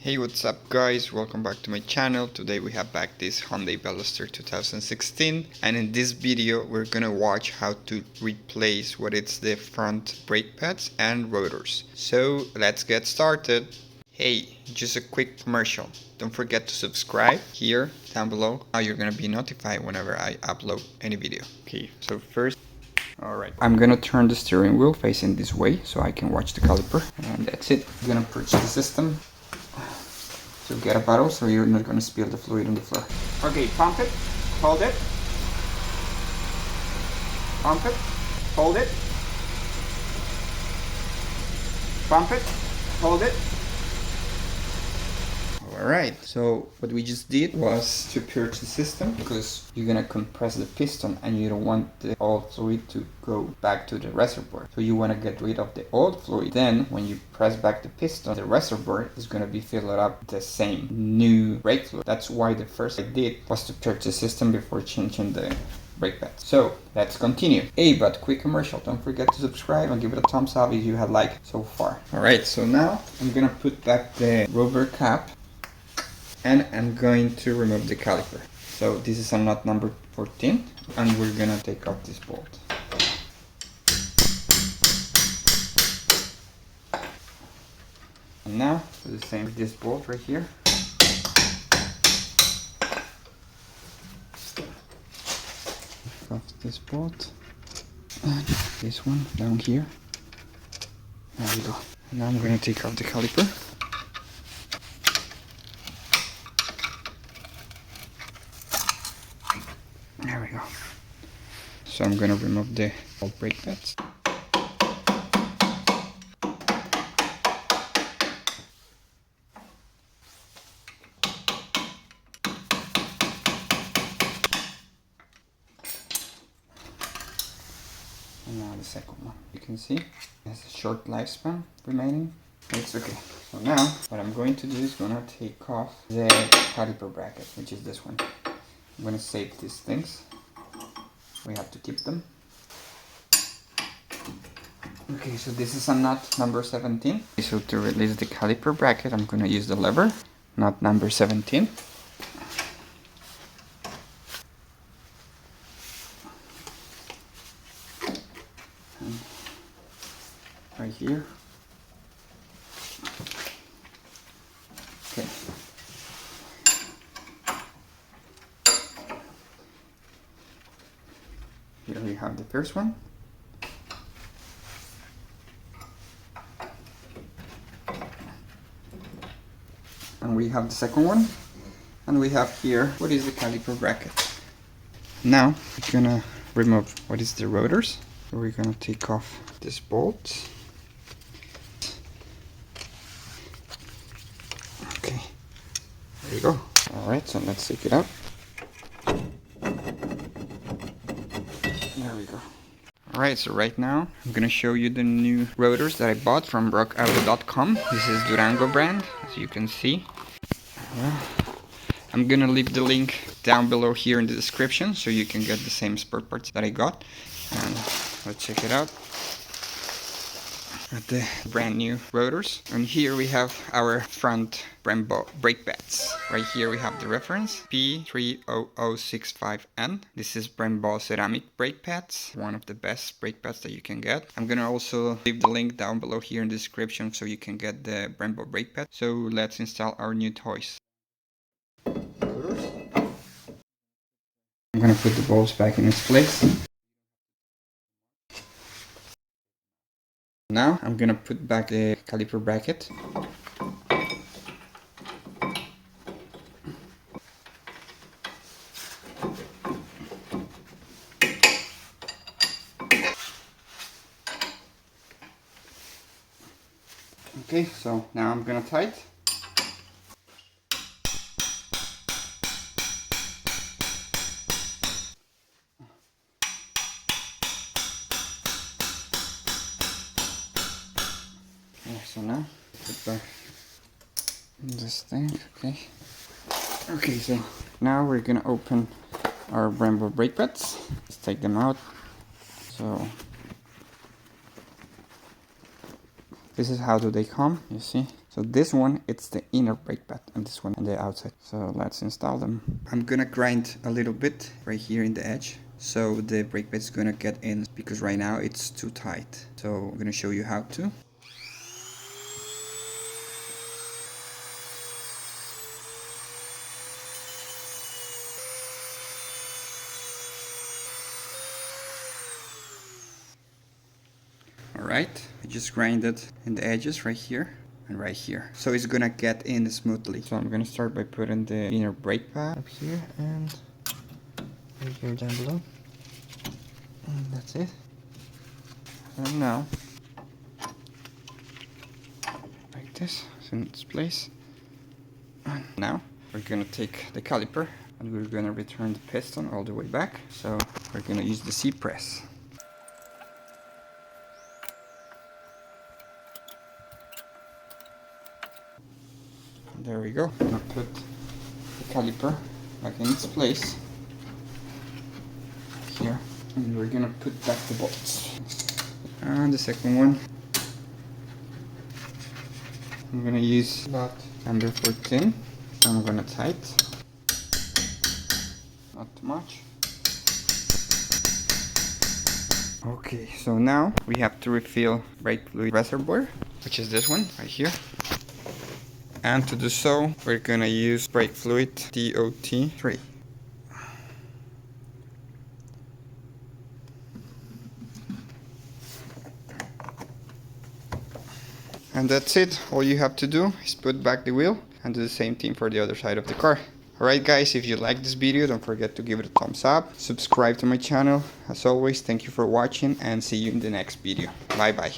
Hey, what's up guys, welcome back to my channel. Today we have back this Hyundai Veloster 2016, and in this video we're gonna watch how to replace what is the front brake pads and rotors. So let's get started. Hey, just a quick commercial. Don't forget to subscribe here down below. Now you're gonna be notified whenever I upload any video. Okay, so first, alright, I'm gonna turn the steering wheel facing this way so I can watch the caliper, and that's it. I'm gonna purge the system. So get a bottle so you're not going to spill the fluid on the floor. Okay, pump it, hold it, pump it, hold it, pump it, hold it. Alright, so what we just did was to purge the system, because you're gonna compress the piston and you don't want the old fluid to go back to the reservoir. So you want to get rid of the old fluid. Then when you press back the piston, the reservoir is gonna be filled up with the same new brake fluid. That's why the first I did was to purge the system before changing the brake pads. So let's continue. Hey, but quick commercial, don't forget to subscribe and give it a thumbs up if you have liked so far. Alright, so now I'm gonna put back the rubber cap and I'm going to remove the caliper. So this is a nut number 14, and we're gonna take off this bolt. And now do the same with this bolt right here. Take off this bolt and this one down here. There we go. And now I'm gonna take off the caliper. There we go. So I'm gonna remove the old brake pads. And now the second one. You can see it has a short lifespan remaining. It's okay. So now what I'm going to do is gonna take off the caliper bracket, which is this one. I'm gonna save these things. We have to keep them. Okay, so this is a nut number 17. So to release the caliper bracket, I'm gonna use the lever, nut number 17. And right here. Okay. Here we have the first one. And we have the second one. And we have here, what is the caliper bracket? Now, we're gonna remove what is the rotors. So we're gonna take off this bolt. Okay, there you go. Alright, so let's take it out. There we go. Alright, so right now I'm gonna show you the new rotors that I bought from rockauto.com. This is Durango brand, as you can see. I'm gonna leave the link down below here in the description so you can get the same spare parts that I got. And let's check it out. At the brand new rotors. And here we have our front BREMBO brake pads. Right here we have the reference P30065N. This is BREMBO ceramic brake pads, one of the best brake pads that you can get. I'm gonna also leave the link down below here in the description so you can get the BREMBO brake pad. So let's install our new toys. I'm gonna put the bolts back in its place. Now I'm gonna put back the caliper bracket. Okay, so now I'm gonna tighten. So now put back this thing. Okay, so now we're gonna open our BREMBO brake pads. Let's take them out. So this is how do they come, you see. So So this one, it's the inner brake pad, and this one on the outside. So let's install them. I'm gonna grind a little bit right here in the edge, so the brake pad is gonna get in, because right now it's too tight. So I'm gonna show you how to. Alright, I just grinded in the edges right here and right here. So it's gonna get in smoothly. So I'm gonna start by putting the inner brake pad up here and right here down below. And that's it. And now, like this, it's in its place. And now, we're gonna take the caliper and we're gonna return the piston all the way back. So we're gonna use the C-press. There we go. I'm gonna put the caliper back in its place here, and we're gonna put back the bolts. And the second one, I'm gonna use about number 14. I'm gonna tight, not too much. Okay, so now we have to refill brake fluid reservoir, which is this one right here. And to do so, we're gonna use brake fluid DOT3. And that's it. All you have to do is put back the wheel and do the same thing for the other side of the car. Alright guys, if you like this video, don't forget to give it a thumbs up. Subscribe to my channel. As always, thank you for watching and see you in the next video. Bye bye.